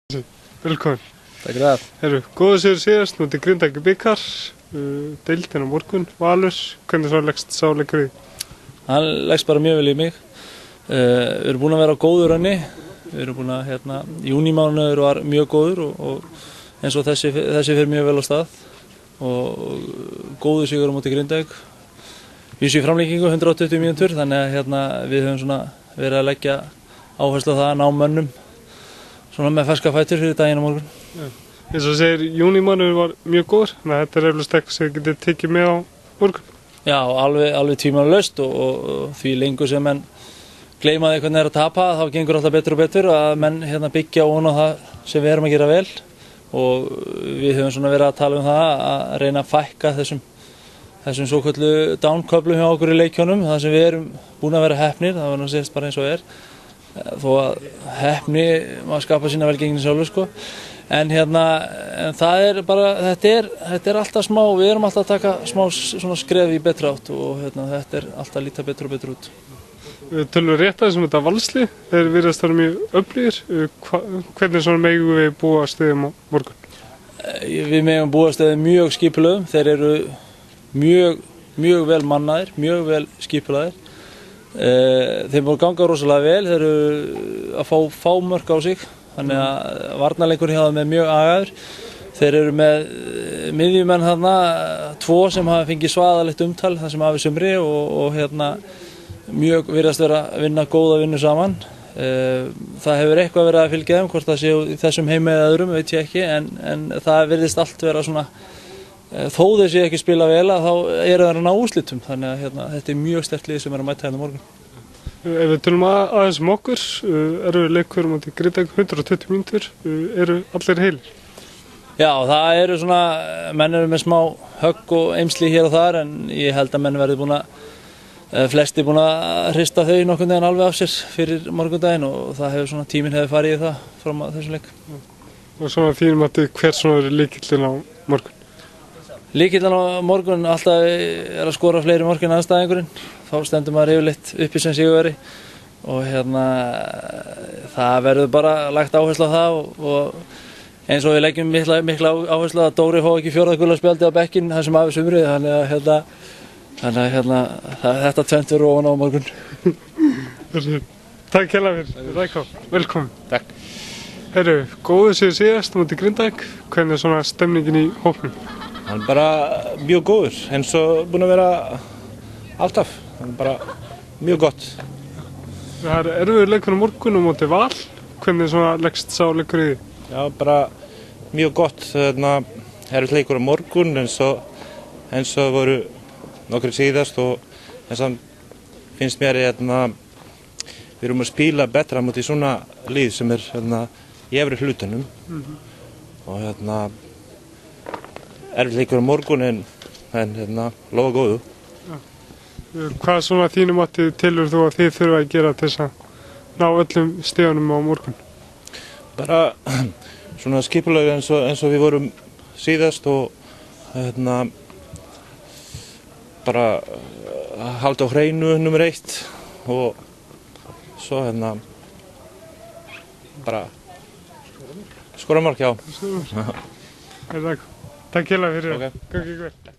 Velkomin. Takk fyrir það. Herru, góðu sigur síðast, núti Grindavík í bikar, deildin á morgun, Valur, hvernig svo leggst sá leikur í? Hann leggst bara mjög vel í mig. Við erum búin að vera á góðu rönni, við erum búin að, júnímánuður var mjög góður og eins og þessi fer mjög vel á stað og góðu sigur á móti Grindavík. Við séum framlíkingu 120 mínútur, þannig að við höfum svona verið að leggja áherslu á það að ná mönnum svona með ferska fætur fyrir daginn á morgun. Ja. Eins og segir, júnímánuður var mjög góður, þannig að þetta er eflaust eitthvað sem þið getið tekið með á morgun. Já, alveg tvímælalaust og því lengur sem menn gleyma því hvernig er að tapa, þá gengur alltaf betur og betur að menn byggja ofan á það sem við erum að gera vel og við höfum svona verið að tala um það að reyna að fækka þessum svoköllu downköflum hjá okkur í leikjónum, það sem við erum búin að vera heppnir, það var náttúrulega bara eins og er. Þó að heppni maður skapa sína velgengni sjálfur sko. En það er bara, þetta er alltaf smá, við erum alltaf að taka smá svona skref í betra átt og þetta er alltaf að líta betur og betur út. Við tölum rétt aðeins þetta valsli, þeir virðast vera mjög öflugir, hvernig svona megum við búa stöðum á morgun? Við megum búa stöðum mjög skipulögum, þeir eru mjög vel mannaðir, mjög vel skipulagðir. Þeir voru ganga rosalega vel, þeir eru að fá mörk á sig, þannig að varnarleikurinn hjá þeim er mjög agaður. Þeir eru með miðjumenn þarna, 2 sem hafa fengið svaðalegt umtal þar sem hafi sumri og mjög virðast vera að vinna góða vinnu saman. Það hefur eitthvað verið að fylgja þeim, hvort það sé í þessum heimi eða öðrum, veit ég ekki, en það virðist allt vera svona, þó þeir sé ekki spila vel að þá eru þeir að ná úrslitum, þannig að þetta er mjög sterkt lið sem er að mæta hérna morgun. Ef við tölum aðeins okkur, eru leikur á móti Grindavík 120 mínútur, eru allir heilir? Já, það eru svona, menn eru með smá högg og eymsli hér og þar, en ég held að menn verði flesti búin að hrista þau nokkurn veginn alveg af sér fyrir morgundaginn og það hefur svona, tíminn hefur farið í það fram að þessum leik. Og svona þínum að hver svona er lykillinn á morgun? Lykillinn á morgun alltaf er að skora fleiri mörk en andstæðingurinn, þá stendur maður yfirleitt uppi sem sigurvegari og það verður bara lagt áherslu á það og eins og við leggjum mikla áherslu að Dóri fá ekki 4. gula spjaldi á bekkinn þar sem hafi sumrið, þannig að þetta tvennt verður ofan á morgun. Takk hérlega fyrir, Rækó, velkomin. Takk. Herru, góðu sigur síðast á móti Grindavík, hvernig er svona stemningin í hópnum? Hann er bara mjög góður, eins og búin að vera alltaf, hann er bara mjög gott. Það er erfiður leikur á morgun á móti Val, hvernig svona leggst sá leikur í því? Já, bara mjög gott, erfiður leikur á morgun eins og voru nokkri síðast og eins og finnst mér við erum að spila betra mútið svona lið sem er í efri hlutanum og erfiður leikur á morgun en lofa góðu. Ja. Hvað svona þínum átti tilur þú að þið þurfa að gera til þess að ná öllum stegunum á morgun? Bara svona skipulega eins og við vorum síðast og bara halda á hreinu nummer 1 og svo bara skora mark, já. Takk hérlega fyrir það. Okay. Gangi ykkur vel.